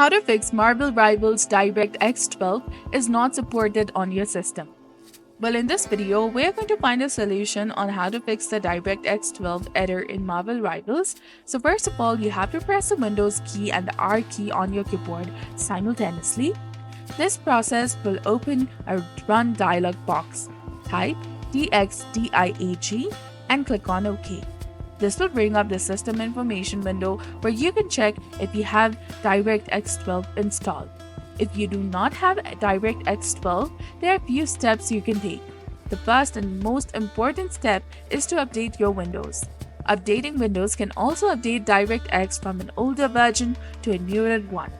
How to fix Marvel Rivals DirectX 12 is not supported on your system. Well, in this video, we're going to find a solution on how to fix the DirectX 12 error in Marvel Rivals. So first of all, you have to press the Windows key and the R key on your keyboard simultaneously. This process will open a Run dialog box. Type DXDIAG and click on OK. This will bring up the system information window where you can check if you have DirectX 12 installed. If you do not have DirectX 12, there are a few steps you can take. The first and most important step is to update your Windows. Updating Windows can also update DirectX from an older version to a newer one.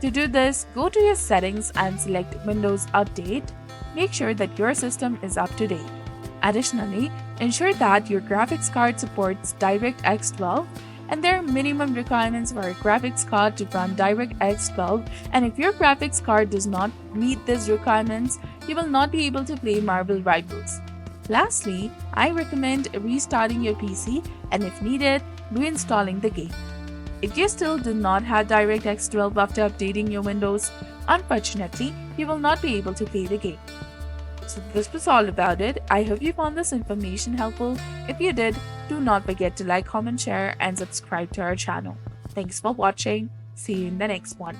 To do this, go to your settings and select Windows Update. Make sure that your system is up to date. Additionally, ensure that your graphics card supports DirectX 12, and there are minimum requirements for a graphics card to run DirectX 12, and if your graphics card does not meet these requirements, you will not be able to play Marvel Rivals. Lastly, I recommend restarting your PC and if needed, reinstalling the game. If you still do not have DirectX 12 after updating your Windows, unfortunately, you will not be able to play the game. So this was all about it. I hope you found this information helpful. If you did, do not forget to like, comment, share, and subscribe to our channel. Thanks for watching. See you in the next one.